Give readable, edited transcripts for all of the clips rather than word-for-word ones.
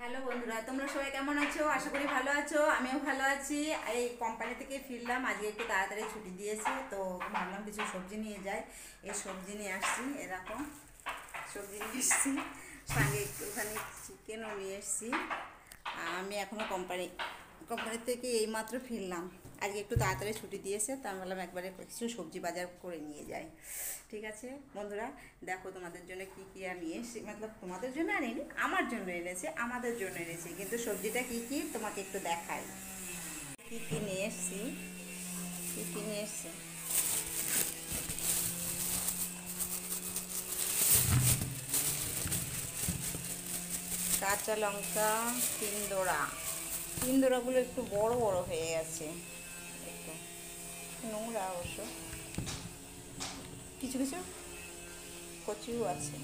Hello বন্ধুরা, তোমরা সবাই কেমন আছো? আশা করি ভালো আছো। আমিও ভালো আছি। এই কোম্পানি থেকে ফিরলাম, আজকে একটু তাড়াতাড়ি ছুটি দিয়েছে, তো ভাবলাম কিছু সবজি নিয়ে যাই। এই সবজি নিয়ে আসছি, এরকম সবজি নিয়ে এসছি, সঙ্গে একটুখানি চিকেনও নিয়ে এসছি। আমি এখনও কোম্পানি থেকে এইমাত্র ফিরলাম। আজকে একটু তাড়াতাড়ি ছুটি দিয়েছে, তা আমি বললাম একবারে কিছু সবজি বাজার করে নিয়ে যাই। ঠিক আছে বন্ধুরা, দেখো তোমাদের জন্য কী কী আমি এসেছি, মতলব তোমাদের জন্য আনিনি, আমার জন্য এনেছি, আমাদের জন্য এনেছি। কিন্তু সবজিটা কী কী তোমাকে একটু দেখাই। কী কী নিয়ে এসেছি, কী কী নিয়ে এসেছি। কাঁচা লঙ্কা 3 দোড়া। 3 দোড়াগুলো একটু বড় বড় হয়ে গেছে, একটু নোংরা অবশ্য, কিছু কিছু কচিও আছে।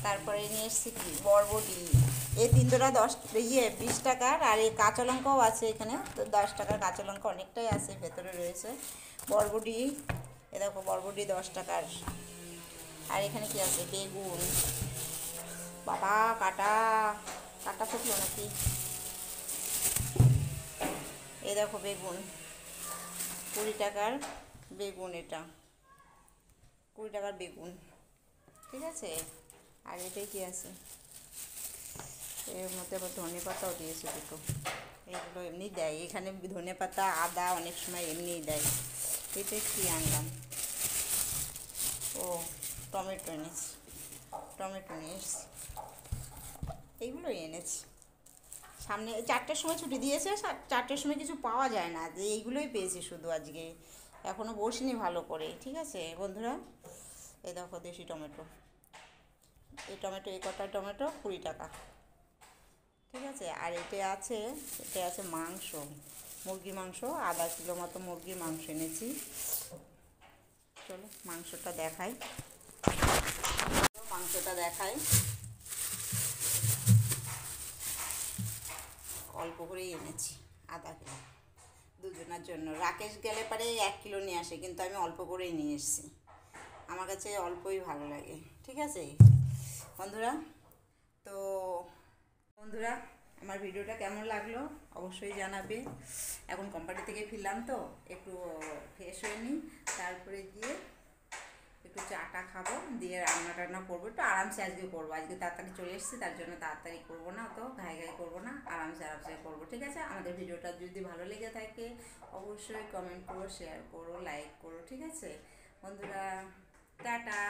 তারপরে নিয়ে এসেছি কি বরবটি। এই 3 দোড়া 20 টাকার, আর এই কাঁচা লঙ্কাও আছে এখানে, তো 10 টাকার কাঁচা লঙ্কা অনেকটাই আছে, ভেতরে রয়েছে। বরবটি, এ দেখো বরবটি 10 টাকার। আর এখানে কি আছে, বেগুন। বাবা, কাটা কাটা ফুটলো নাকি। এই দেখো বেগুন, 20 টাকার বেগুন, এটা 20 টাকার বেগুন। ঠিক আছে। আর এটাই কি আছে, এর মধ্যে আবার ধনে পাতাও দিয়েছে দুটো। এগুলো এমনি দেয় এখানে, ধনে পাতা আদা অনেক সময় এমনিই দেয়। এটা কি আনলাম, ও টমেটো এনেছি, টমেটো নিয়ে এসেছি। এইগুলোই এনেছি। সামনে 4টের সময় ছুটি দিয়েছে, 4টের সময় কিছু পাওয়া যায় না, যে এইগুলোই পেয়েছি শুধু আজকে। এখনও বসিনি ভালো করে। ঠিক আছে বন্ধুরা, এই দেখো দেশি টমেটো। এই টমেটো, এই কটা টমেটো 20 টাকা। ঠিক আছে। আর এটা আছে মাংস, মুরগির মাংস, ½ কিলো মতো মুরগির মাংস এনেছি। চলো মাংসটা দেখাই, মাংসটা দেখাই। অল্প করেই এনেছি, ½ কিলো, দুজনের জন্য। রাকেশ গেলে পারে 1 কিলো নিয়ে আসে, কিন্তু আমি অল্প করেই নিয়ে এসেছি, আমার কাছে অল্পই ভালো লাগে। ঠিক আছে বন্ধুরা, তো বন্ধুরা আমার ভিডিওটা কেমন লাগলো অবশ্যই জানাবে। এখন কোম্পানি থেকে ফিরলাম, তো একটু ফ্রেশ হয়ে নিই, তারপরে গিয়ে একটু চাটা খাবো, দিয়ে রান্না টান্না করবো। একটু আরামসে আজকে করবো, আজকে তাড়াতাড়ি চলে এসেছি, তার জন্য তাড়াতাড়ি করবো না, তো ঘাই ঘাই করবো না, আরামসে করবো। ঠিক আছে। আমাদের ভিডিওটা যদি ভালো লেগে থাকে অবশ্যই কমেন্ট করো, শেয়ার করো, লাইক করো। ঠিক আছে বন্ধুরা, টাটা।